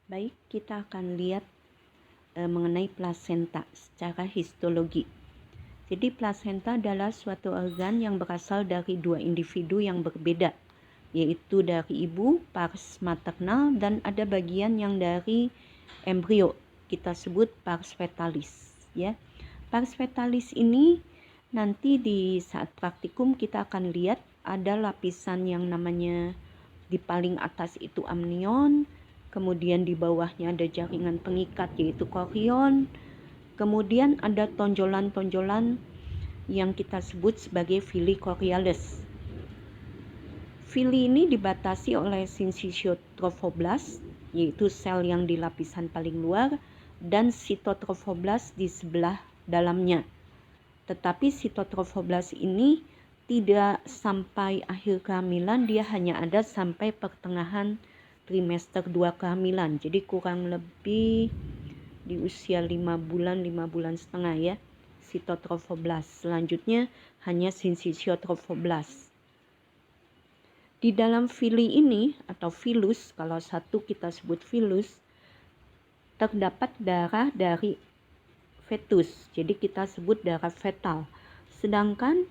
Baik, kita akan lihat mengenai plasenta secara histologi. Jadi plasenta adalah suatu organ yang berasal dari dua individu yang berbeda, yaitu dari ibu, pars maternal, dan ada bagian yang dari embrio, kita sebut pars fetalis. Ya, pars fetalis ini nanti di saat praktikum kita akan lihat ada lapisan yang namanya di paling atas itu amnion, kemudian di bawahnya ada jaringan pengikat yaitu chorion, kemudian ada tonjolan-tonjolan yang kita sebut sebagai villi choriales. Villi ini dibatasi oleh syncytial trophoblast, yaitu sel yang di lapisan paling luar, dan cytotrophoblast di sebelah dalamnya. Tetapi cytotrophoblast ini tidak sampai akhir kehamilan, dia hanya ada sampai pertengahan trimester 2 kehamilan. Jadi kurang lebih di usia 5 bulan setengah ya, cytotrophoblast. Selanjutnya hanya syncytial trophoblast. Di dalam villi ini atau filus, kalau satu kita sebut filus, terdapat darah dari fetus. Jadi kita sebut darah fetal. Sedangkan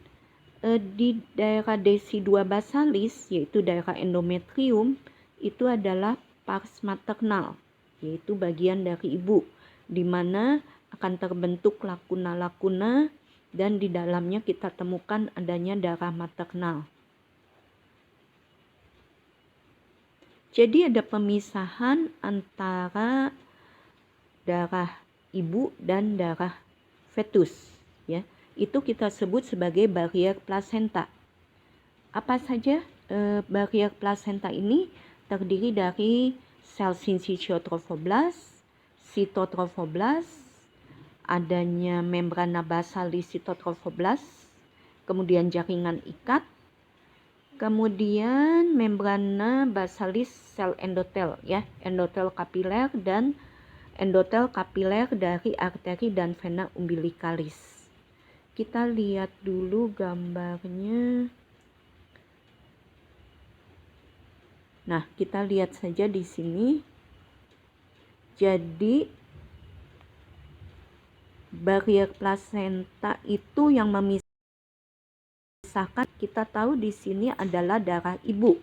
di daerah decidua basalis, yaitu daerah endometrium, itu adalah pars maternal, yaitu bagian dari ibu, di mana akan terbentuk lakuna-lakuna dan di dalamnya kita temukan adanya darah maternal. Jadi ada pemisahan antara darah ibu dan darah fetus, ya. Itu kita sebut sebagai barier plasenta. Apa saja barier plasenta ini? Terdiri dari sel syncytial trophoblast, cytotrophoblast, adanya membrana basalis cytotrophoblast, kemudian jaringan ikat, kemudian membrana basalis sel endotel ya, endotel kapiler dan endotel kapiler dari arteri dan vena umbilikalis. Kita lihat dulu gambarnya. Nah, kita lihat saja di sini. Jadi barier plasenta itu yang memisahkan, kita tahu di sini adalah darah ibu.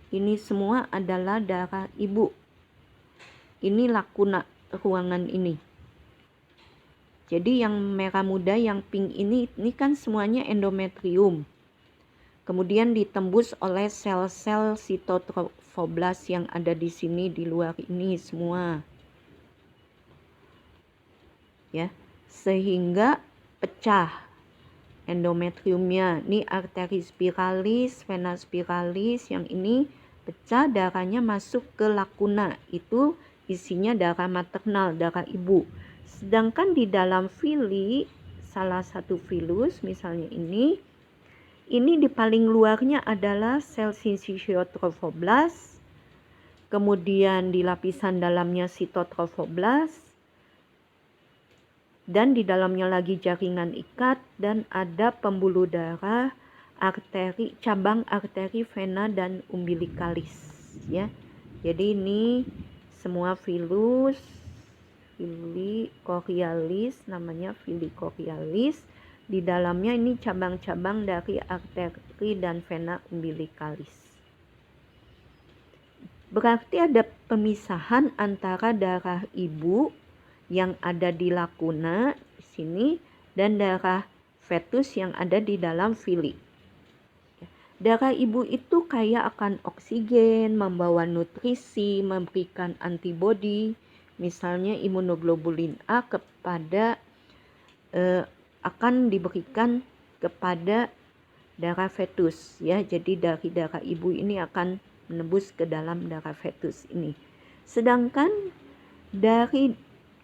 Ini semua adalah darah ibu. Ini lakuna ruangan ini. Jadi yang merah muda, yang pink ini kan semuanya endometrium. Kemudian ditembus oleh sel-sel cytotrophoblast yang ada di sini di luar ini semua. Ya, sehingga pecah endometriumnya. Ini arteri spiralis, vena spiralis, yang ini pecah, darahnya masuk ke lakuna. Itu isinya darah maternal, darah ibu. Sedangkan di dalam villi, salah satu filus misalnya ini di paling luarnya adalah sel syncytial trophoblast, kemudian di lapisan dalamnya cytotrophoblast, dan di dalamnya lagi jaringan ikat, dan ada pembuluh darah, arteri, cabang arteri, vena, dan umbilikalis ya. Jadi ini semua filus, villi chorialis, namanya villi chorialis. Di dalamnya ini cabang-cabang dari arteri dan vena umbilikalis. Berarti ada pemisahan antara darah ibu yang ada di lakuna di sini dan darah fetus yang ada di dalam villi. Darah ibu itu kaya akan oksigen, membawa nutrisi, memberikan antibodi, misalnya imunoglobulin A kepada akan diberikan kepada darah fetus ya. Jadi dari darah ibu ini akan menembus ke dalam darah fetus ini. Sedangkan dari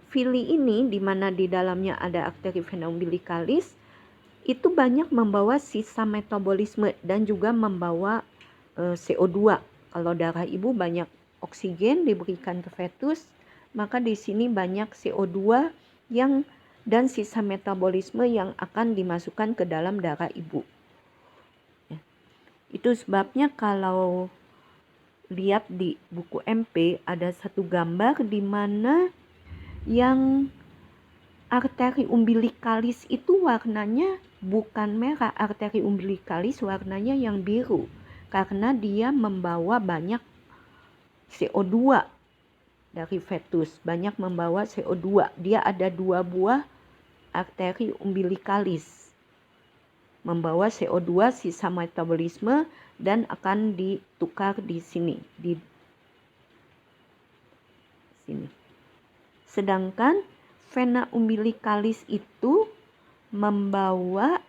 villi ini, di mana di dalamnya ada arteri vena umbilikalis, itu banyak membawa sisa metabolisme dan juga membawa CO2. Kalau darah ibu banyak oksigen diberikan ke fetus, maka di sini banyak CO2 yang dan sisa metabolisme yang akan dimasukkan ke dalam darah ibu. Ya. Itu sebabnya kalau lihat di buku MP ada satu gambar di mana yang arteri umbilikalis itu warnanya bukan merah, arteri umbilikalis warnanya yang biru karena dia membawa banyak CO2 dari fetus, banyak membawa CO2. Dia ada 2 buah arteri umbilikalis membawa CO2 sisa metabolisme dan akan ditukar di sini, di sini. Sedangkan vena umbilikalis itu membawa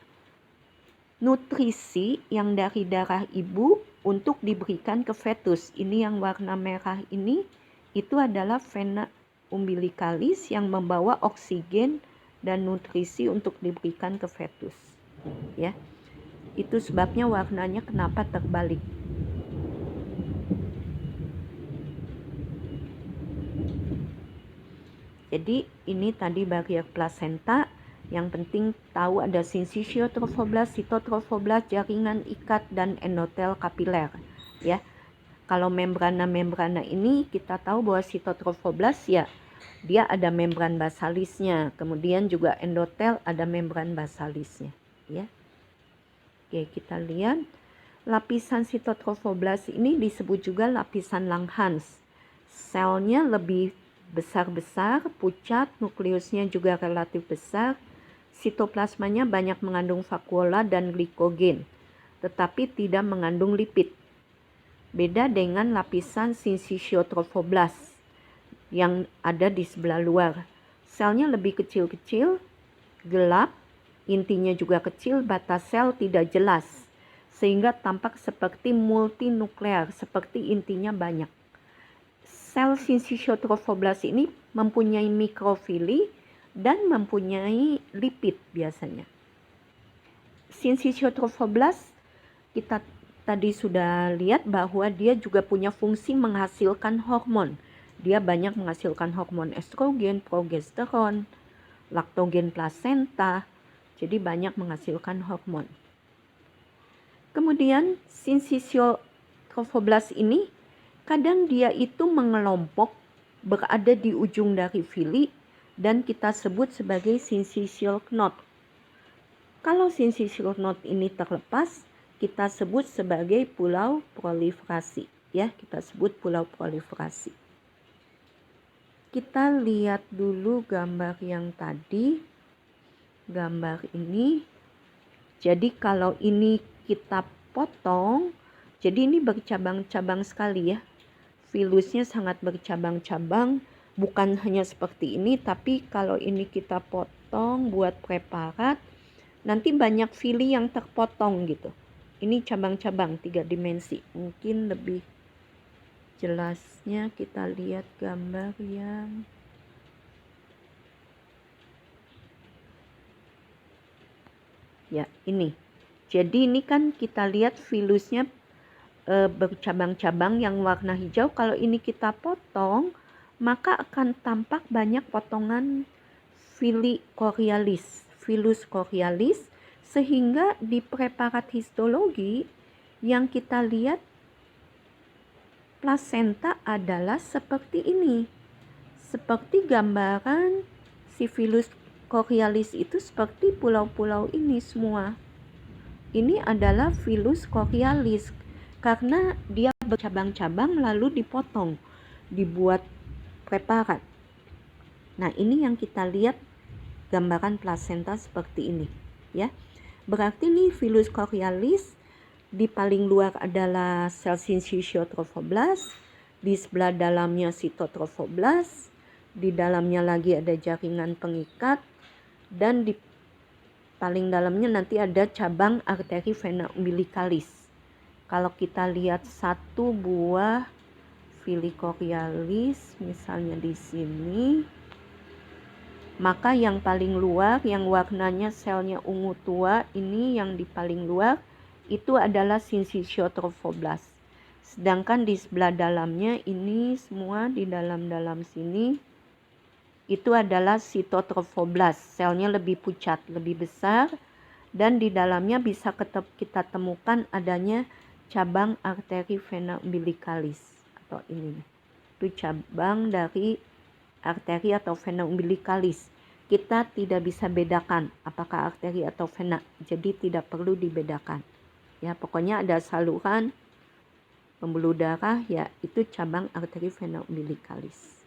nutrisi yang dari darah ibu untuk diberikan ke fetus. Ini yang warna merah ini, itu adalah vena umbilikalis yang membawa oksigen dan nutrisi untuk diberikan ke fetus. Ya, itu sebabnya warnanya kenapa terbalik. Jadi ini tadi barier plasenta. Yang penting tahu ada sinsisio trofoblast, sitotrofoblast, jaringan ikat, dan endotel kapiler. Ya, kalau membrana ini kita tahu bahwa sitotrofoblast ya dia ada membran basalisnya, kemudian juga endotel ada membran basalisnya. Ya, oke, kita lihat lapisan sitotrofoblast ini disebut juga lapisan Langhans. Selnya lebih besar-besar, pucat, nukleusnya juga relatif besar. Sitoplasmanya banyak mengandung vakuola dan glikogen, tetapi tidak mengandung lipid. Beda dengan lapisan sinsisio-trofoblast yang ada di sebelah luar. Selnya lebih kecil-kecil, gelap, intinya juga kecil, batas sel tidak jelas, sehingga tampak seperti multinuklear, seperti intinya banyak. Sel sinsisio-trofoblast ini mempunyai mikrofili dan mempunyai lipid biasanya. Sinsisio-trofoblast kita tadi sudah lihat bahwa dia juga punya fungsi menghasilkan hormon. Dia banyak menghasilkan hormon estrogen, progesteron, laktogen plasenta, jadi banyak menghasilkan hormon. Kemudian sinsisio-trofoblast ini kadang dia itu mengelompok berada di ujung dari fili dan kita sebut sebagai syncytial knot. Kalau syncytial knot ini terlepas, kita sebut sebagai pulau proliferasi. Ya, kita sebut pulau proliferasi. Kita lihat dulu gambar yang tadi. Gambar ini. Jadi kalau ini kita potong, jadi ini bercabang-cabang sekali ya. Filusnya sangat bercabang-cabang, bukan hanya seperti ini, tapi kalau ini kita potong buat preparat, nanti banyak fili yang terpotong gitu. Ini cabang-cabang 3 dimensi. Mungkin lebih jelasnya kita lihat gambar yang ya ini. Jadi ini kan kita lihat filusnya bercabang-cabang yang warna hijau. Kalau ini kita potong, maka akan tampak banyak potongan fili chorhialis, filus chorhialis, sehingga di preparat histologi yang kita lihat plasenta adalah seperti ini. Seperti gambaran si filus chorhialis itu seperti pulau-pulau ini semua. Ini adalah filus chorhialis karena dia bercabang-cabang lalu dipotong, dibuat preparat. Nah, ini yang kita lihat gambaran plasenta seperti ini, ya. Berarti ini filus chorhialis, di paling luar adalah sel sinsisio-trofoblast, di sebelah dalamnya sitotrofoblast, di dalamnya lagi ada jaringan pengikat, dan di paling dalamnya nanti ada cabang arteri vena umbilicalis. Kalau kita lihat satu buah fili chorhialis misalnya di sini, maka yang paling luar yang warnanya selnya ungu tua ini yang di paling luar itu adalah sinsisio-trofoblast. Sedangkan di sebelah dalamnya ini semua di dalam-dalam sini itu adalah sitotrofoblast. Selnya lebih pucat, lebih besar, dan di dalamnya bisa kita temukan adanya cabang arteri vena umbilicalis. foto ini. Itu cabang dari arteri atau vena umbilicalis. Kita tidak bisa bedakan apakah arteri atau vena, jadi tidak perlu dibedakan. Ya, pokoknya ada saluran pembuluh darah, ya itu cabang arteri vena umbilicalis.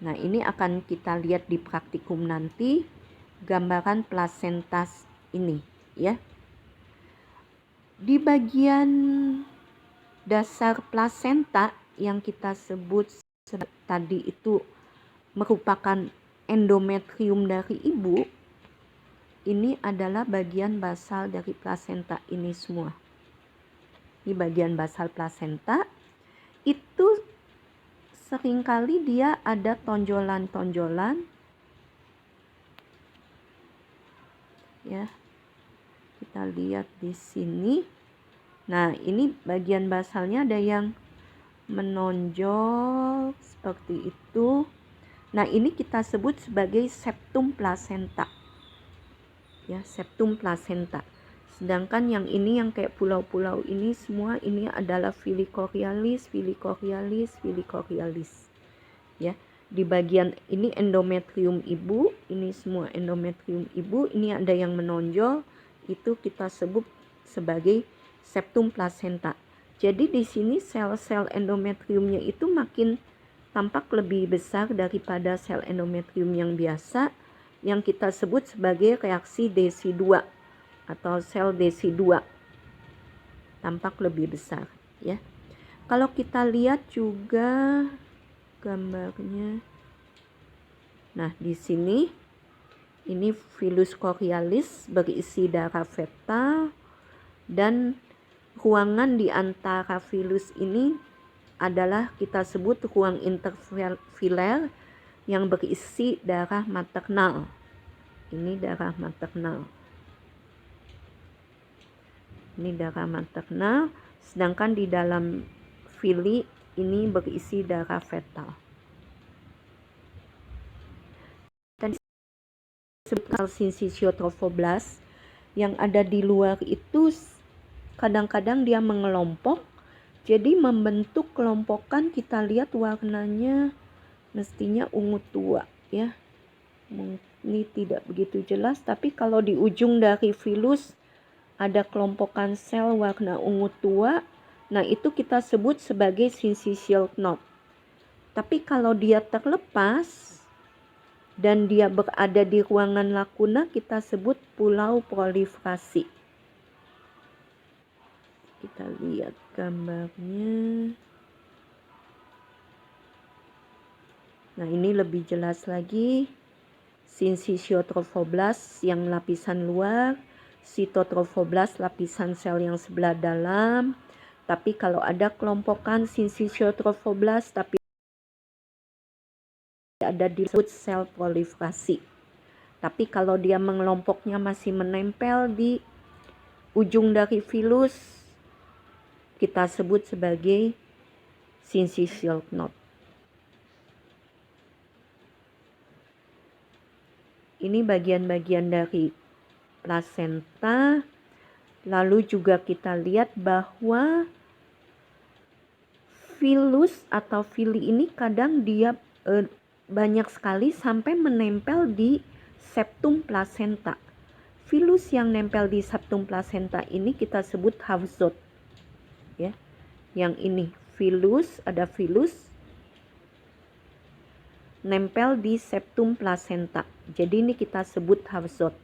Nah, ini akan kita lihat di praktikum nanti gambaran plasentas ini, ya. Di bagian dasar plasenta yang kita sebut tadi itu merupakan endometrium dari ibu, ini adalah bagian basal dari plasenta ini semua. Di bagian basal plasenta itu seringkali dia ada tonjolan-tonjolan, ya. Kita lihat di sini. Nah, ini bagian basalnya ada yang menonjol seperti itu. Nah, ini kita sebut sebagai septum placenta. Ya, septum placenta. Sedangkan yang ini yang kayak pulau-pulau ini semua ini adalah villi chorioalis, villi chorioalis, villi chorioalis. Ya, di bagian ini endometrium ibu, ini semua endometrium ibu, ini ada yang menonjol, itu kita sebut sebagai septum placenta. Jadi di sini sel-sel endometriumnya itu makin tampak lebih besar daripada sel endometrium yang biasa, yang kita sebut sebagai reaksi DC2 atau sel DC2. Tampak lebih besar, ya. Kalau kita lihat juga gambarnya. Nah, di sini ini villus chorioalis berisi darah fetal, dan ruangan di antara villus ini adalah kita sebut ruang interfilar yang berisi darah maternal. Ini darah maternal. Ini darah maternal, sedangkan di dalam villi ini berisi darah fetal. Tadi sebut syncytiotrophoblas yang ada di luar itu kadang-kadang dia mengelompok, jadi membentuk kelompokan. Kita lihat warnanya mestinya ungu tua, ya. Ini tidak begitu jelas, tapi kalau di ujung dari villus ada kelompokan sel warna ungu tua, nah itu kita sebut sebagai syncytial knot. Tapi kalau dia terlepas dan dia berada di ruangan lakuna, kita sebut pulau proliferasi. Kita lihat gambarnya. Nah, ini lebih jelas lagi. Syncytiotrophoblas yang lapisan luar, cytotrophoblas lapisan sel yang sebelah dalam. Tapi kalau ada kelompokan syncytiotrophoblas tapi ada disebut sel proliferasi. Tapi kalau dia mengelompoknya masih menempel di ujung dari villus, kita sebut sebagai syncytial knot. Ini bagian-bagian dari plasenta. Lalu juga kita lihat bahwa villus atau villi ini kadang dia banyak sekali sampai menempel di septum placenta. Villus yang nempel di septum placenta ini kita sebut Hafzod. Ya, yang ini villus, ada villus nempel di septum placenta. Jadi ini kita sebut Hafzod.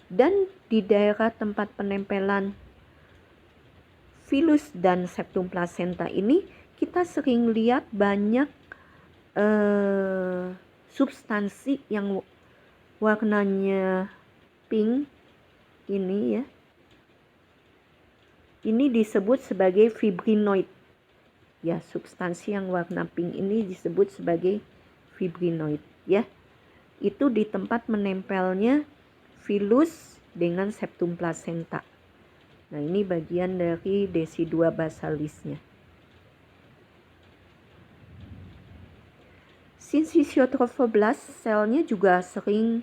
Dan di daerah tempat penempelan villus dan septum placenta ini kita sering lihat banyak substansi yang warnanya pink ini, ya. Ini disebut sebagai fibrinoid. Ya, substansi yang warna pink ini disebut sebagai fibrinoid, ya. Itu di tempat menempelnya villus dengan septum placenta. Nah, ini bagian dari DC2 basalisnya. Syncytiotrophoblas selnya juga sering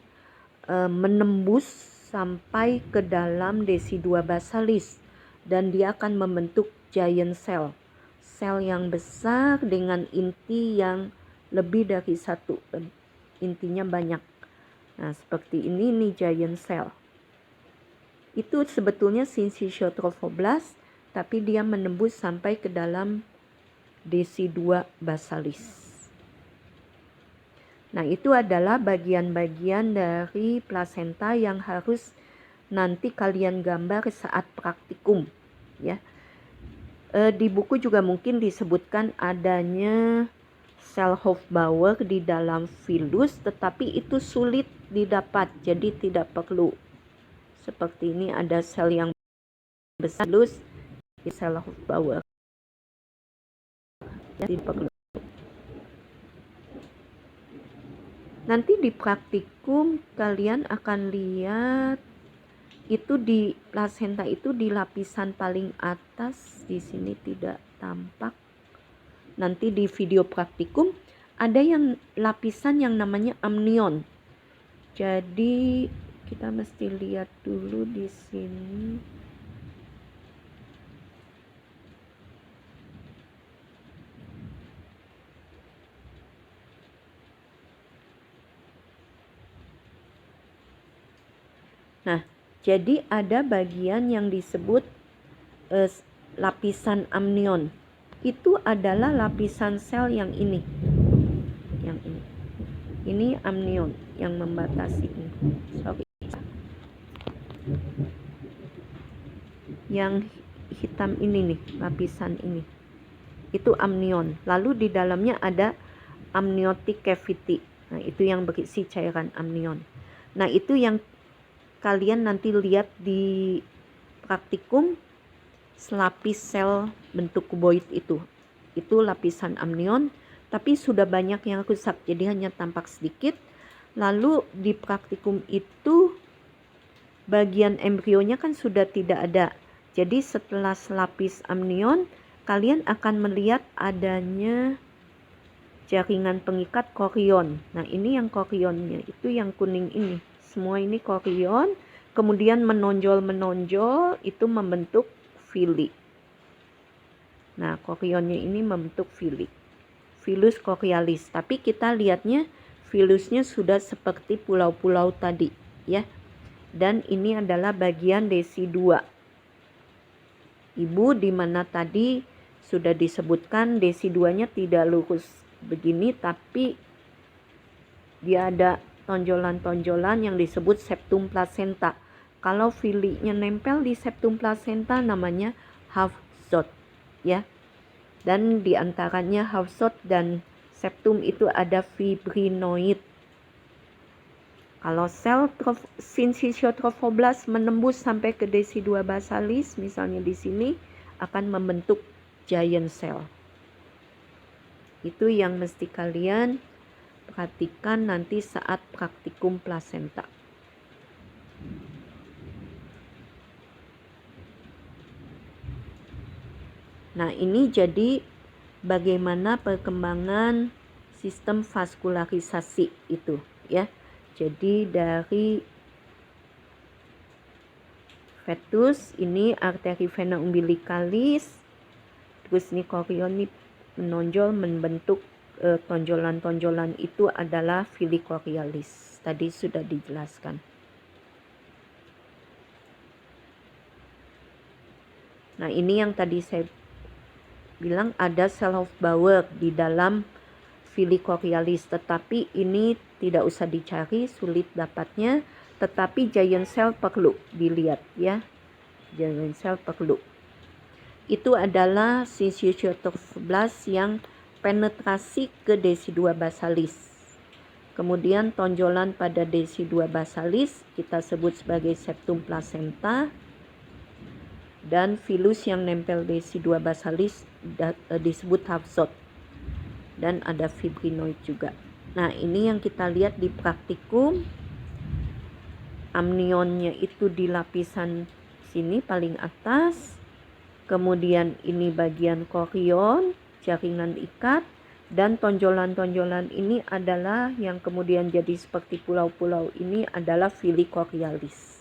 menembus sampai ke dalam DC2 basalis, dan dia akan membentuk giant cell. Sel yang besar dengan inti yang lebih dari satu, intinya banyak. Nah, seperti ini nih giant cell. Itu sebetulnya syncytiotrophoblasts, tapi dia menembus sampai ke dalam desi2 basalis. Nah, itu adalah bagian-bagian dari plasenta yang harus nanti kalian gambar saat praktikum, ya. Di buku juga mungkin disebutkan adanya sel Hofbauer di dalam filus, tetapi itu sulit didapat, jadi tidak perlu. Seperti ini ada sel yang besar filus di sel Hofbauer. Tidak perlu. Nanti di praktikum kalian akan lihat itu di plasenta itu di lapisan paling atas, di sini tidak tampak. Nanti di video praktikum ada yang lapisan yang namanya amnion. Jadi kita mesti lihat dulu di sini. Nah, jadi ada bagian yang disebut lapisan amnion. Itu adalah lapisan sel yang ini. Yang ini. Ini amnion yang membatasi ini. Sorry. Yang hitam ini nih, lapisan ini. Itu amnion. Lalu di dalamnya ada amniotic cavity. Nah, itu yang berisi cairan amnion. Nah, itu yang kalian nanti lihat di praktikum, selapis sel bentuk kuboid itu lapisan amnion, tapi sudah banyak yang rusak, jadi hanya tampak sedikit. Lalu di praktikum itu bagian embrionya kan sudah tidak ada, jadi setelah selapis amnion kalian akan melihat adanya jaringan pengikat chorion. Nah, ini yang chorionnya, itu yang kuning ini, semua ini chorion, kemudian menonjol itu membentuk villi. Nah, chorionnya ini membentuk villi, filus chorialis. Tapi kita lihatnya filusnya sudah seperti pulau-pulau tadi, ya. Dan ini adalah bagian desi2. Ibu di mana tadi sudah disebutkan desi2-nya tidak lurus begini, tapi dia ada tonjolan-tonjolan yang disebut septum placenta. Kalau villi-nya nempel di septum placenta namanya Hafsot, ya. Dan diantaranya Hafsot dan septum itu ada fibrinoid. Kalau sel syncytiotrophoblasts menembus sampai ke desi2 basalis, misalnya di sini, akan membentuk giant cell. Itu yang mesti kalian perhatikan nanti saat praktikum plasenta. Nah, ini jadi bagaimana perkembangan sistem vaskularisasi itu, ya. Jadi dari fetus ini arteri vena umbilicalis, terus ini chorion ini menonjol membentuk tonjolan-tonjolan itu adalah villi chorialis. Tadi sudah dijelaskan. Nah, ini yang tadi saya bilang ada sel Hofbauer di dalam villi chorialis, tetapi ini tidak usah dicari, sulit dapatnya, tetapi giant cell perlu dilihat, ya. Giant cell perlu. Itu adalah syncytiotrophoblasts yang penetrasi ke desi2 basalis. Kemudian tonjolan pada desi2 basalis kita sebut sebagai septum placenta, dan filus yang nempel desi2 basalis disebut Hafsot, dan ada fibrinoid juga. Nah, ini yang kita lihat di praktikum. Amnionnya itu di lapisan sini paling atas, kemudian ini bagian chorion, jaringan ikat, dan tonjolan-tonjolan ini adalah yang kemudian jadi seperti pulau-pulau ini adalah villi chorialis.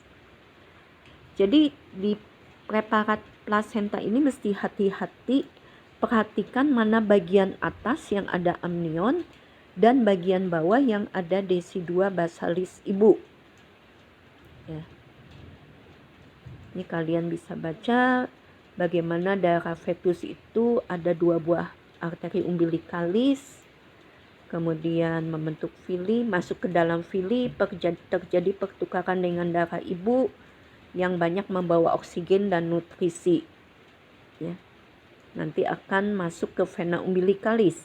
Jadi di preparat plasenta ini mesti hati-hati, perhatikan mana bagian atas yang ada amnion dan bagian bawah yang ada desidua basalis ibu. Ya. Ini kalian bisa baca bagaimana darah fetus itu ada 2 buah arteri umbilikalis, kemudian membentuk fili, masuk ke dalam fili, terjadi pertukaran dengan darah ibu yang banyak membawa oksigen dan nutrisi. Ya. Nanti akan masuk ke vena umbilikalis.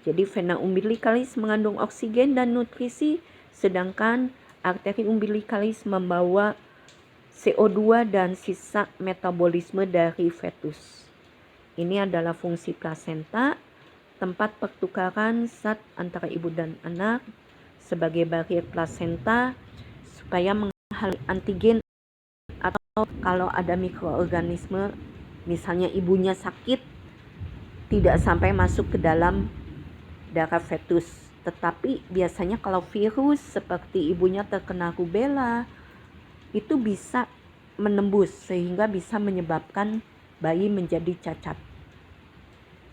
Jadi vena umbilikalis mengandung oksigen dan nutrisi, sedangkan arteri umbilikalis membawa CO2 dan sisa metabolisme dari fetus. Ini adalah fungsi plasenta, tempat pertukaran zat antara ibu dan anak sebagai barier plasenta supaya menghalangi antigen atau kalau ada mikroorganisme, misalnya ibunya sakit, tidak sampai masuk ke dalam darah fetus. Tetapi biasanya kalau virus seperti ibunya terkena rubella, itu bisa menembus sehingga bisa menyebabkan bayi menjadi cacat.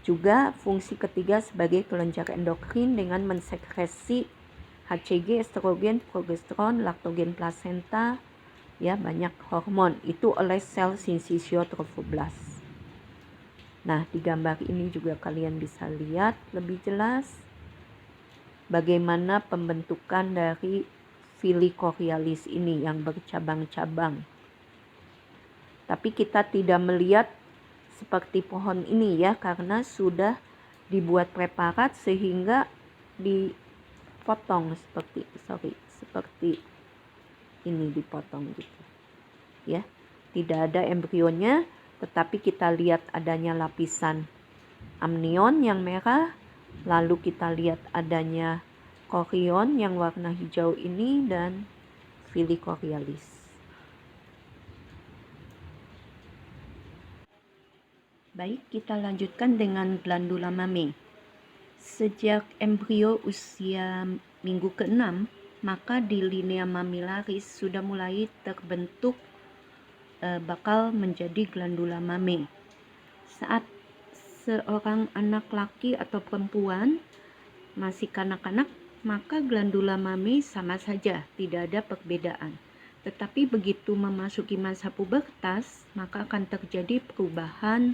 Juga fungsi ketiga sebagai kelenjar endokrin dengan mensekresi HCG, estrogen, progesteron, laktogen plasenta, ya banyak hormon itu oleh sel sinsisio trofoblast. Nah, di gambar ini juga kalian bisa lihat lebih jelas bagaimana pembentukan dari fili chorioalis ini yang bercabang-cabang. Tapi kita tidak melihat seperti pohon ini ya, karena sudah dibuat preparat sehingga dipotong seperti ini dipotong gitu. Ya. Tidak ada embrionya, tetapi kita lihat adanya lapisan amnion yang merah, lalu kita lihat adanya chorion yang warna hijau ini dan fili chorioalis. Baik, kita lanjutkan dengan glandula mame. Sejak embrio usia minggu ke-6, maka di linea mamillaris sudah mulai terbentuk bakal menjadi glandula mame. Saat seorang anak laki atau perempuan masih kanak-kanak, maka glandula mame sama saja, tidak ada perbedaan. Tetapi begitu memasuki masa pubertas, maka akan terjadi perubahan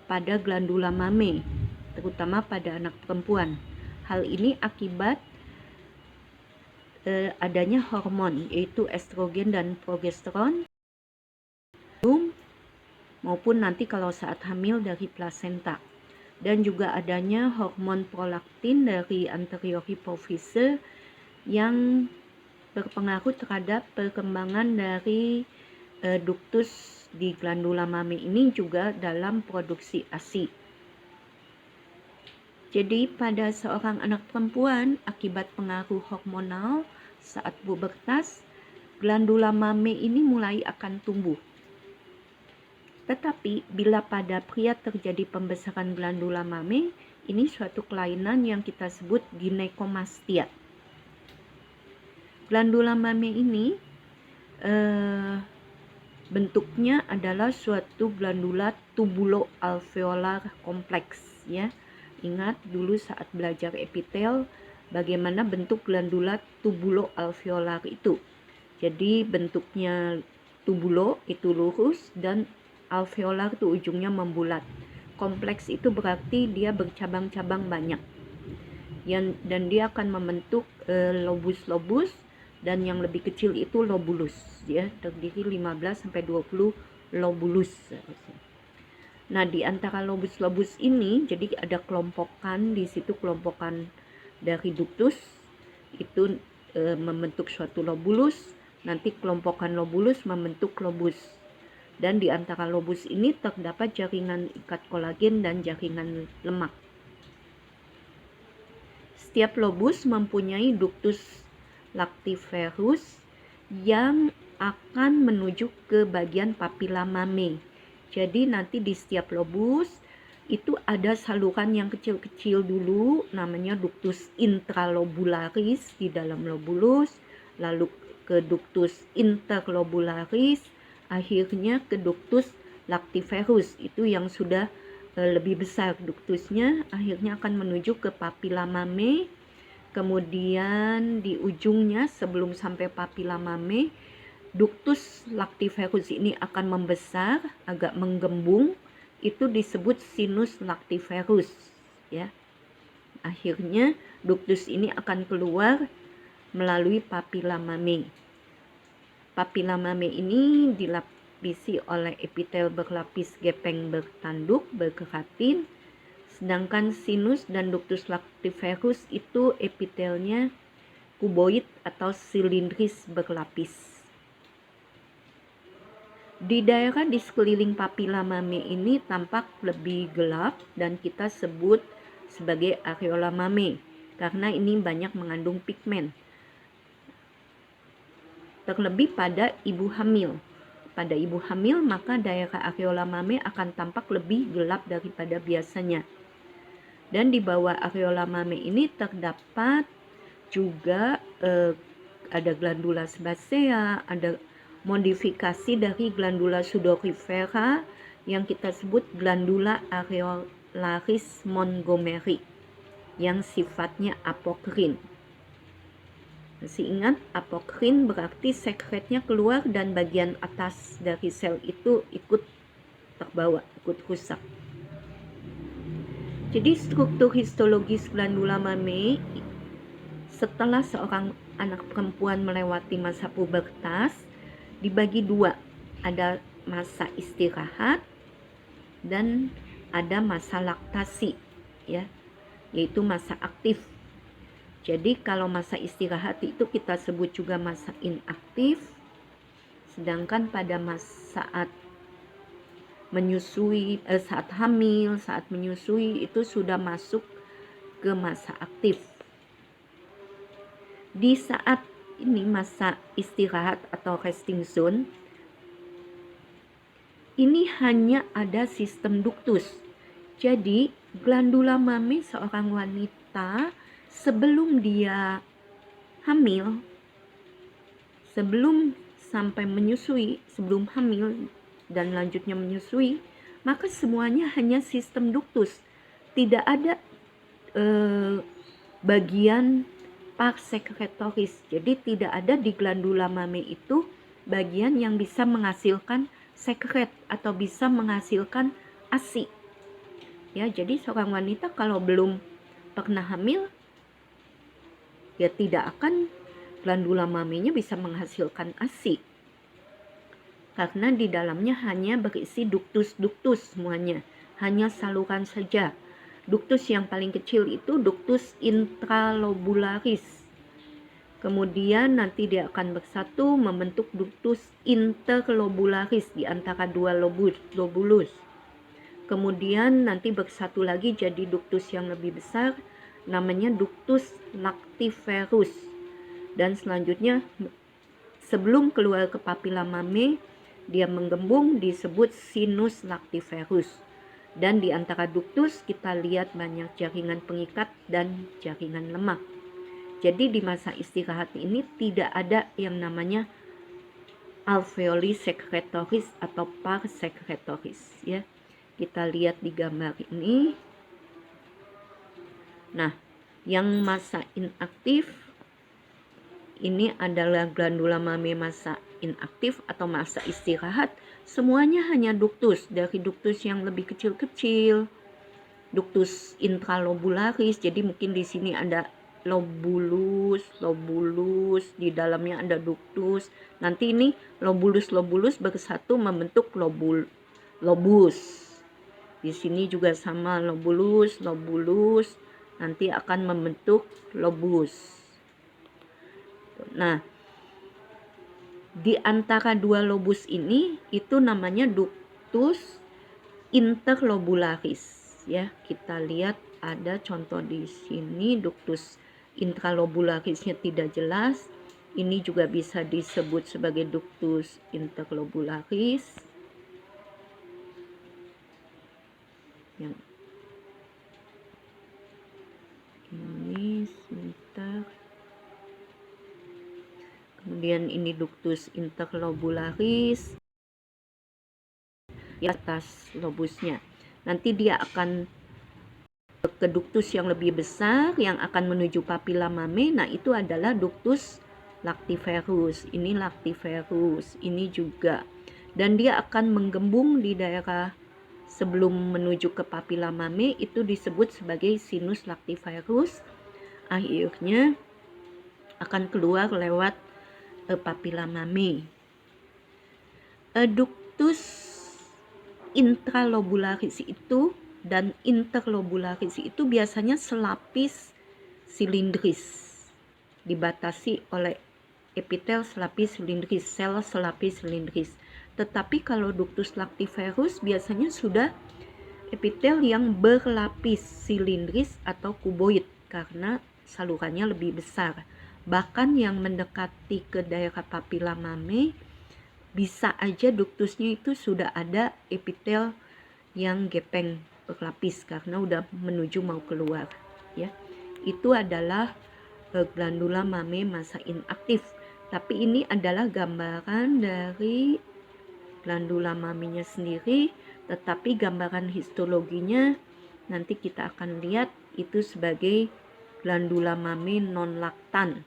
pada glandula mame, terutama pada anak perempuan. Hal ini akibat adanya hormon yaitu estrogen dan progesteron maupun nanti kalau saat hamil dari plasenta, dan juga adanya hormon prolaktin dari anterior hipofise yang berpengaruh terhadap perkembangan dari ductus di glandula mame ini juga dalam produksi ASI. Jadi pada seorang anak perempuan akibat pengaruh hormonal saat pubertas, glandula mame ini mulai akan tumbuh. Tetapi bila pada pria terjadi pembesaran glandula mame, ini suatu kelainan yang kita sebut ginekomastia. Glandula mame ini bentuknya adalah suatu glandula tubulo-alveolar kompleks ya. Ingat dulu saat belajar epitel bagaimana bentuk glandula tubulo-alveolar itu. Jadi bentuknya tubulo itu lurus dan alveolar itu ujungnya membulat. Kompleks itu berarti dia bercabang-cabang banyak. Dan dia akan membentuk lobus-lobus, dan yang lebih kecil itu lobulus ya, terdiri 15 sampai 20 lobulus. Nah, di antara lobus-lobus ini jadi ada kelompokan di situ, kelompokan dari ductus itu membentuk suatu lobulus, nanti kelompokan lobulus membentuk lobus. Dan di antara lobus ini terdapat jaringan ikat kolagen dan jaringan lemak. Setiap lobus mempunyai ductus lactiferus yang akan menuju ke bagian papila mame. Jadi nanti di setiap lobus itu ada saluran yang kecil-kecil dulu namanya ductus intralobularis di dalam lobulus, lalu ke ductus interlobularis, akhirnya ke ductus lactiferus itu yang sudah lebih besar duktusnya, akhirnya akan menuju ke papilla mamae. Kemudian di ujungnya sebelum sampai papilla mamae, ductus lactiferus ini akan membesar, agak menggembung, itu disebut sinus lactiferus ya. Akhirnya ductus ini akan keluar melalui papilla mamae. Papilla mamae ini dilapisi oleh epitel berlapis gepeng bertanduk berkeratin, sedangkan sinus dan ductus lactiferus itu epitelnya kuboid atau silindris berlapis. Di daerah di sekeliling papilla mamae ini tampak lebih gelap dan kita sebut sebagai areola mamae karena ini banyak mengandung pigmen. Terlebih pada ibu hamil. Pada ibu hamil maka daerah areola mamae akan tampak lebih gelap daripada biasanya. Dan di bawah areola mamae ini terdapat juga ada glandula sebacea, ada modifikasi dari glandula sudorifera yang kita sebut glandula areolaris Montgomery yang sifatnya apokrin. Masih ingat, apokrin berarti sekretnya keluar dan bagian atas dari sel itu ikut terbawa, ikut rusak. Jadi struktur histologis glandula mamae setelah seorang anak perempuan melewati masa pubertas dibagi dua, ada masa istirahat dan ada masa laktasi ya, yaitu masa aktif. Jadi kalau masa istirahat itu kita sebut juga masa inaktif, sedangkan pada saat menyusui, saat hamil, saat menyusui itu sudah masuk ke masa aktif. Di saat ini masa istirahat atau resting zone, ini hanya ada sistem ductus. Jadi glandula mamae seorang wanita sebelum dia hamil, sebelum sampai menyusui, sebelum hamil dan lanjutnya menyusui, maka semuanya hanya sistem ductus. Tidak ada bagian pars secretoris. Jadi tidak ada di glandula mamae itu bagian yang bisa menghasilkan sekret atau bisa menghasilkan ASI. Ya, jadi seorang wanita kalau belum pernah hamil ya tidak akan glandula mamae-nya bisa menghasilkan ASI. Karena di dalamnya hanya berisi ductus-ductus semuanya, hanya saluran saja. Ductus yang paling kecil itu ductus intralobularis. Kemudian nanti dia akan bersatu membentuk ductus interlobularis di antara dua lobulus. Kemudian nanti bersatu lagi jadi ductus yang lebih besar, namanya ductus lactiferus. Dan selanjutnya sebelum keluar ke papilla mamae, dia menggembung disebut sinus lactiferus. Dan di antara ductus kita lihat banyak jaringan pengikat dan jaringan lemak. Jadi di masa istirahat ini tidak ada yang namanya alveoli secretoris atau pars secretoris ya. Kita lihat di gambar ini. Nah, yang masa inaktif ini adalah glandula mamae masa inaktif atau masa istirahat. Semuanya hanya ductus, dari ductus yang lebih kecil-kecil, ductus intralobularis. Jadi mungkin di sini ada lobulus, di dalamnya ada ductus. Nanti ini lobulus bersatu membentuk lobus. Di sini juga sama lobulus, nanti akan membentuk lobus. Nah, di antara dua lobus ini itu namanya ductus interlobularis ya. Kita lihat ada contoh di sini, ductus intralobularisnya tidak jelas. Ini juga bisa disebut sebagai ductus interlobularis. Yang ini sebentar. Kemudian ini ductus interlobularis. di atas lobusnya. Nanti dia akan ke ductus yang lebih besar yang akan menuju papilla mamae. Nah, itu adalah ductus lactiferus. Ini lactiferus, ini juga. Dan dia akan menggembung di daerah sebelum menuju ke papilla mamae, itu disebut sebagai sinus lactiferus. Akhirnya akan keluar lewat papilla mamae. Ductus intralobularis itu dan interlobularis itu biasanya selapis silindris, dibatasi oleh epitel selapis silindris, sel selapis silindris. Tetapi kalau ductus lactiferus biasanya sudah epitel yang berlapis silindris atau kuboid karena salurannya lebih besar. Bahkan yang mendekati ke daerah papilla mamae bisa aja ductusnya itu sudah ada epitel yang gepeng berlapis karena udah menuju mau keluar, ya. Itu adalah glandula mamae masa inaktif. Tapi ini adalah gambaran dari glandula mamenya sendiri, tetapi gambaran histologinya nanti kita akan lihat itu sebagai glandula mamae non laktan.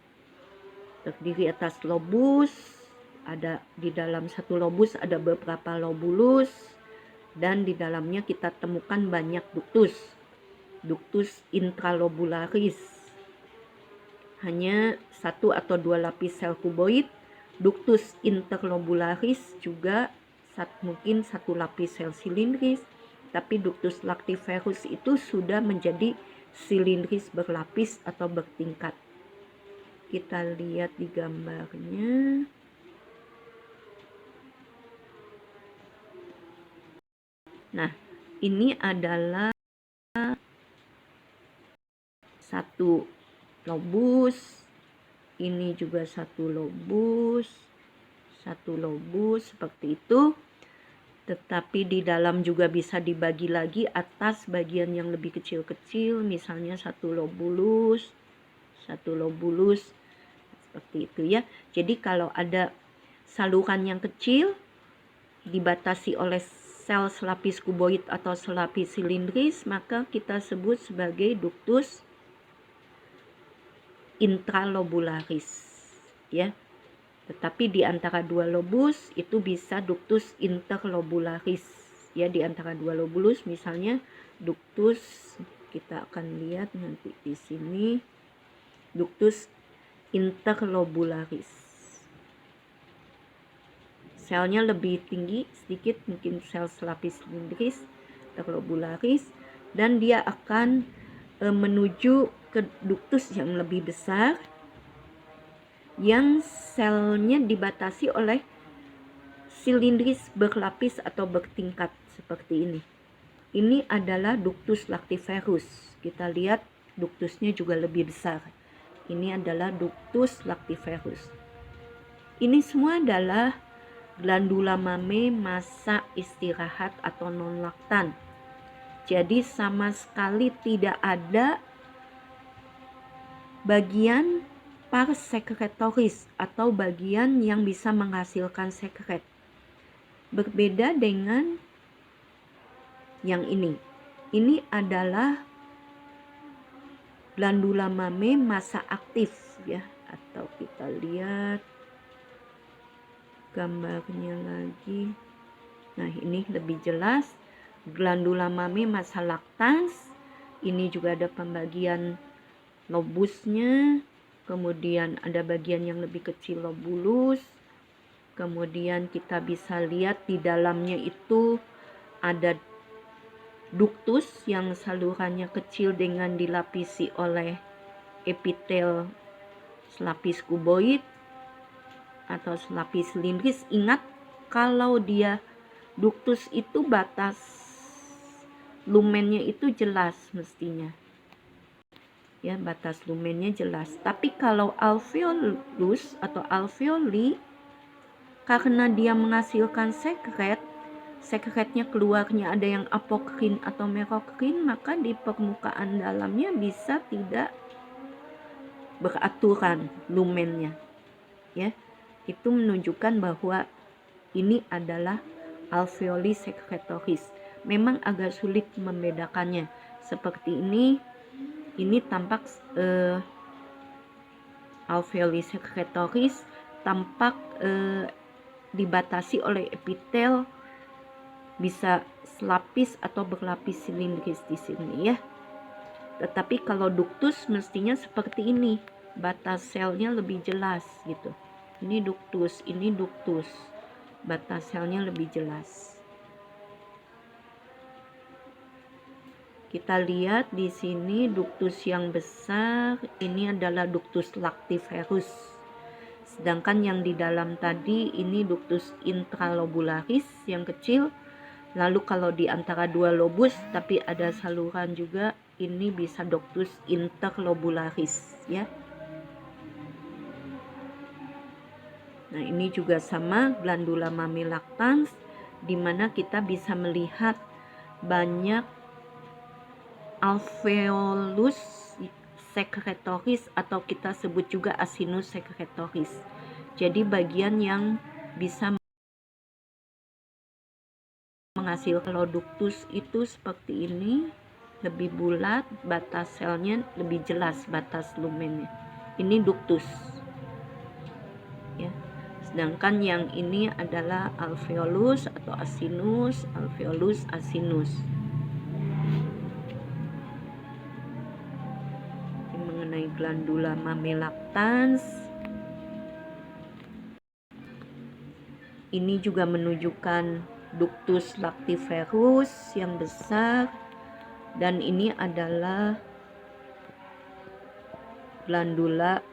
Terdiri atas lobus, ada di dalam satu lobus ada beberapa lobulus, dan di dalamnya kita temukan banyak ductus intralobularis, hanya satu atau dua lapis sel kuboid. Ductus interlobularis juga mungkin satu lapis sel silindris, tapi ductus lactiferus itu sudah menjadi silindris berlapis atau bertingkat. Kita lihat di gambarnya. Nah, ini adalah satu lobus, ini juga satu lobus seperti itu. Tetapi di dalam juga bisa dibagi lagi atas bagian yang lebih kecil-kecil, misalnya satu lobulus seperti itu, ya. Jadi kalau ada saluran yang kecil dibatasi oleh sel selapis kuboid atau selapis silindris, maka kita sebut sebagai ductus intralobularis, ya. Tetapi di antara dua lobus itu bisa ductus interlobularis, ya. Di antara dua lobulus misalnya ductus, kita akan lihat nanti di sini, ductus interlobularis. Selnya lebih tinggi sedikit, mungkin sel selapis silindris interlobularis, dan dia akan menuju ke ductus yang lebih besar yang selnya dibatasi oleh silindris berlapis atau bertingkat seperti ini. Ini adalah ductus lactiferus. Kita lihat ductusnya juga lebih besar. Ini adalah ductus lactiferus. Ini semua adalah glandula mamae masa istirahat atau non laktan. Jadi sama sekali tidak ada bagian pars sekretoris atau bagian yang bisa menghasilkan sekret. Berbeda dengan yang ini. Ini adalah glandula mamae masa aktif, ya. Atau kita lihat gambarnya lagi. Nah, ini lebih jelas. Glandula mamae masa laktans. Ini juga ada pembagian lobusnya. Kemudian ada bagian yang lebih kecil lobulus. Kemudian kita bisa lihat di dalamnya itu ada ductus yang salurannya kecil dengan dilapisi oleh epitel selapis kuboid atau selapis silindris. Ingat, kalau dia ductus itu batas lumennya itu jelas mestinya, ya, batas lumennya jelas. Tapi kalau alveolus atau alveoli, karena dia menghasilkan sekretnya keluarnya ada yang apokrin atau merokrin, maka di permukaan dalamnya bisa tidak beraturan lumennya, ya. Itu menunjukkan bahwa ini adalah alveoli secretoris. Memang agak sulit membedakannya. Seperti ini tampak alveoli secretoris tampak dibatasi oleh epitel, bisa selapis atau berlapis silindris di sini ya. Tetapi kalau ductus mestinya seperti ini, batas selnya lebih jelas gitu. Ini ductus, batas selnya lebih jelas. Kita lihat di sini ductus yang besar ini adalah ductus lactiferus. Sedangkan yang di dalam tadi ini ductus intralobularis yang kecil. Lalu kalau di antara dua lobus tapi ada saluran juga, ini bisa ductus interlobularis ya. Nah, ini juga sama glandula mammae lactans, di mana kita bisa melihat banyak alveolus secretoris atau kita sebut juga acinus secretoris. Jadi bagian yang bisa menghasilkan. Kalau ductus itu seperti ini, lebih bulat, batas selnya lebih jelas, batas lumennya. Ini ductus ya. Sedangkan yang ini adalah alveolus atau acinus, alveolus acinus. Ini mengenai glandula mammae lactans. Ini juga menunjukkan ductus lactiferus yang besar, dan ini adalah glandula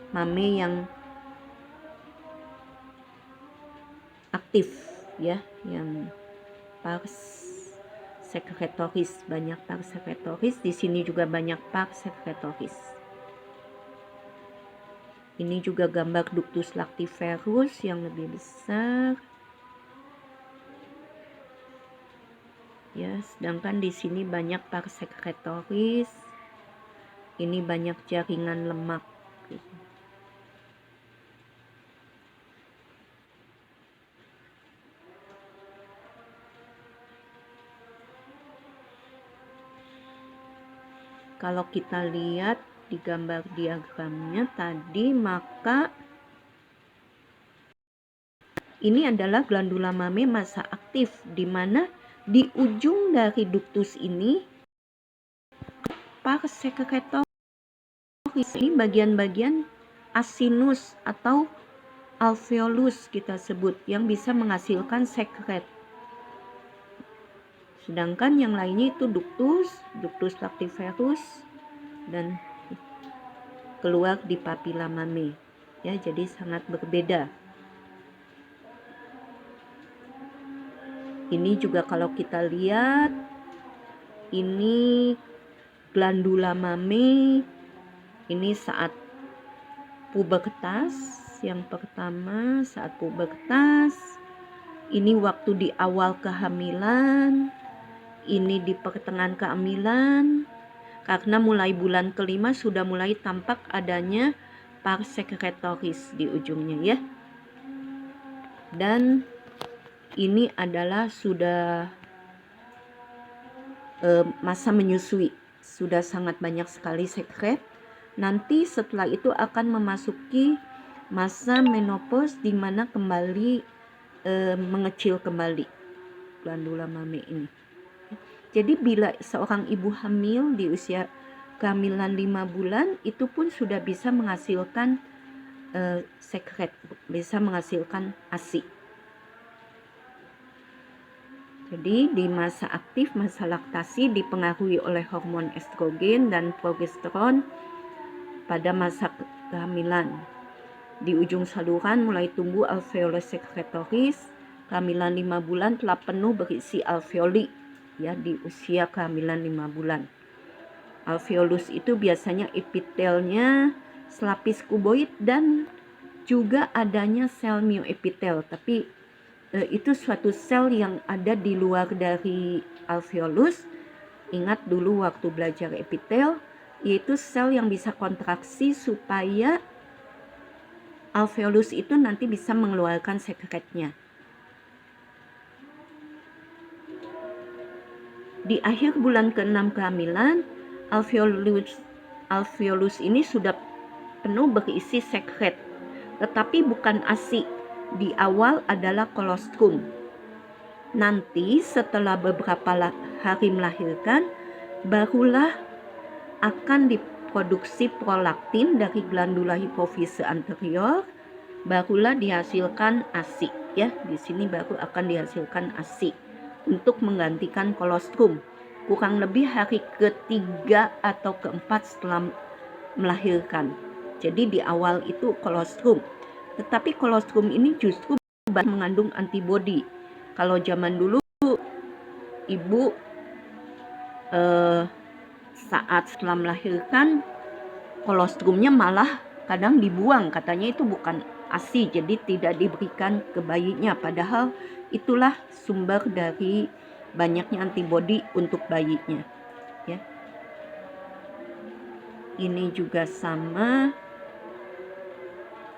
mammae yang aktif ya, yang pars secretoris, banyak pars secretoris. Di sini juga banyak pars secretoris. Ini juga gambar ductus lactiferus yang lebih besar. Ya, sedangkan di sini banyak pars secretoris. Ini banyak jaringan lemak. Kalau kita lihat di gambar diagramnya tadi, maka ini adalah glandula mammae masa aktif, di mana di ujung dari ductus ini pars secretoris, ini bagian-bagian acinus atau alveolus kita sebut, yang bisa menghasilkan sekret. Sedangkan yang lainnya itu ductus lactiferus, dan keluar di papilla mammae ya, jadi sangat berbeda. Ini juga kalau kita lihat, ini glandula mammae ini saat pubertas, yang pertama saat pubertas, ini waktu di awal kehamilan, ini di pertengahan kehamilan. Karena mulai bulan kelima sudah mulai tampak adanya pars secretoris di ujungnya ya. Dan ini adalah sudah masa menyusui, sudah sangat banyak sekali sekret. Nanti setelah itu akan memasuki masa menopause, di mana kembali mengecil kembali glandula mammae ini. Jadi bila seorang ibu hamil di usia kehamilan 5 bulan, itu pun sudah bisa menghasilkan sekret, bisa menghasilkan ASI. Jadi di masa aktif, masa laktasi dipengaruhi oleh hormon estrogen dan progesteron pada masa kehamilan. Di ujung saluran mulai tumbuh alveolus secretoris. Kehamilan 5 bulan telah penuh berisi alveoli ya, di usia kehamilan 5 bulan. Alveolus itu biasanya epitelnya selapis kuboid dan juga adanya sel myoepitel, tapi itu suatu sel yang ada di luar dari alveolus. Ingat dulu waktu belajar epitel, yaitu sel yang bisa kontraksi supaya alveolus itu nanti bisa mengeluarkan sekretnya. Di akhir bulan ke-6 kehamilan, alveolus ini sudah penuh berisi sekret, tetapi bukan ASI. Di awal adalah kolostrum. Nanti setelah beberapa hari melahirkan, barulah akan diproduksi prolaktin dari glandula hipofise anterior, barulah dihasilkan ASI. Ya, di sini baru akan dihasilkan ASI untuk menggantikan kolostrum. Kurang lebih hari ketiga atau keempat setelah melahirkan. Jadi di awal itu kolostrum. Tetapi kolostrum ini justru mengandung antibodi. Kalau zaman dulu ibu saat setelah melahirkan, kolostrumnya malah kadang dibuang, katanya itu bukan ASI, jadi tidak diberikan ke bayinya, padahal itulah sumber dari banyaknya antibodi untuk bayinya. Ya. Ini juga sama,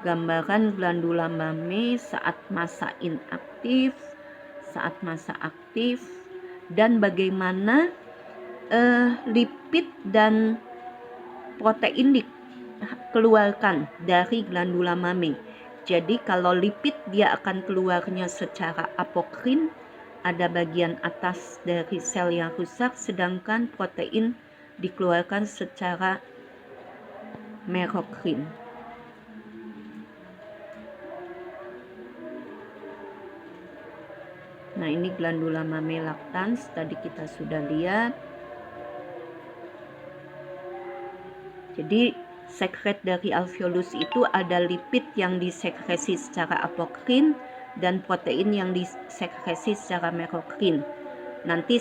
gambaran glandula mame saat masa inaktif, saat masa aktif, dan bagaimana lipid dan protein dikeluarkan dari glandula mame. Jadi kalau lipid dia akan keluarnya secara apokrin, ada bagian atas dari sel yang rusak, sedangkan protein dikeluarkan secara merokrin. Nah, ini glandula mame lactans, tadi kita sudah lihat. Jadi sekret dari alveolus itu ada lipid yang disekresi secara apokrin dan protein yang disekresi secara merokrin. Nanti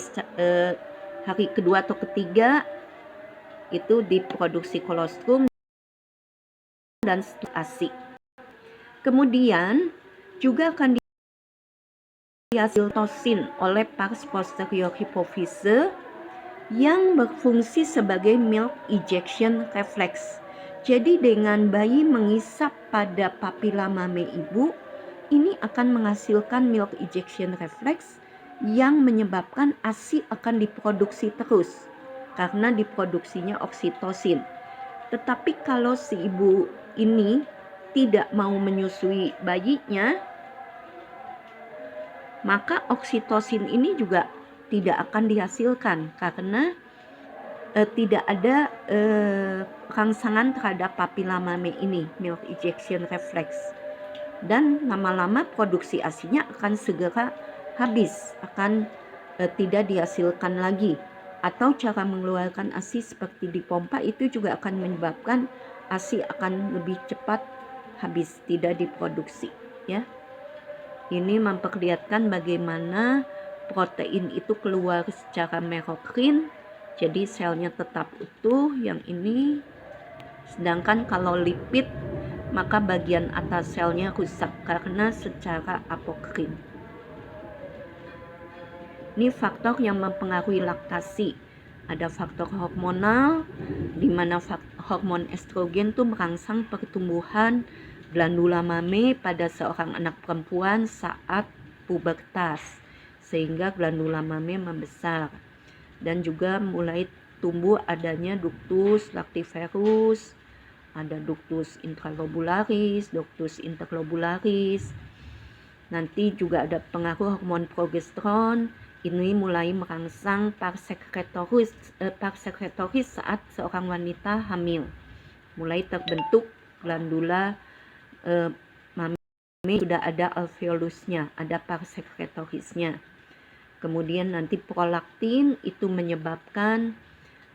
hari kedua atau ketiga itu diproduksi kolostrum dan ASI. Kemudian juga akan dihasilkan oleh pars posterior hipofise yang berfungsi sebagai milk ejection reflex. Jadi dengan bayi mengisap pada papila mame ibu, ini akan menghasilkan milk ejection reflex yang menyebabkan ASI akan diproduksi terus karena diproduksinya oksitosin. Tetapi kalau si ibu ini tidak mau menyusui bayinya, maka oksitosin ini juga tidak akan dihasilkan karena tidak ada rangsangan terhadap papila mame ini, milk ejection reflex. Dan lama-lama produksi ASI-nya akan segera habis, akan tidak dihasilkan lagi. Atau cara mengeluarkan ASI seperti dipompa itu juga akan menyebabkan ASI akan lebih cepat habis, tidak diproduksi. Ya, ini memperlihatkan bagaimana protein itu keluar secara merokrin, jadi selnya tetap utuh yang ini. Sedangkan kalau lipid, maka bagian atas selnya rusak karena secara apokrin. Ini faktor yang mempengaruhi laktasi. Ada faktor hormonal, di mana hormon estrogen itu merangsang pertumbuhan glandula mame pada seorang anak perempuan saat pubertas, sehingga glandula mame membesar. Dan juga mulai tumbuh adanya ductus lactiferus, ada ductus intralobularis, ductus interlobularis. Nanti juga ada pengaruh hormon progesteron, ini mulai merangsang pars secretoris saat seorang wanita hamil. Mulai terbentuk glandula mame, sudah ada alveolusnya, ada pars secretorisnya. Kemudian nanti prolaktin itu menyebabkan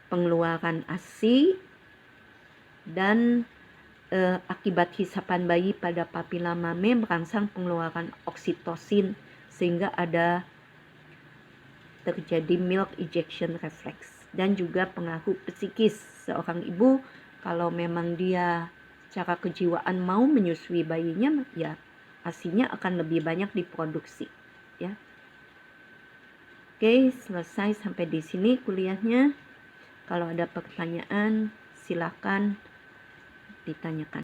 pengeluaran ASI, dan akibat hisapan bayi pada papila mame merangsang pengeluaran oksitosin sehingga ada terjadi milk ejection reflex. Dan juga pengaruh psikis seorang ibu, kalau memang dia secara kejiwaan mau menyusui bayinya, ya ASI-nya akan lebih banyak diproduksi. Ya. Oke, selesai sampai di sini kuliahnya. Kalau ada pertanyaan, silakan ditanyakan.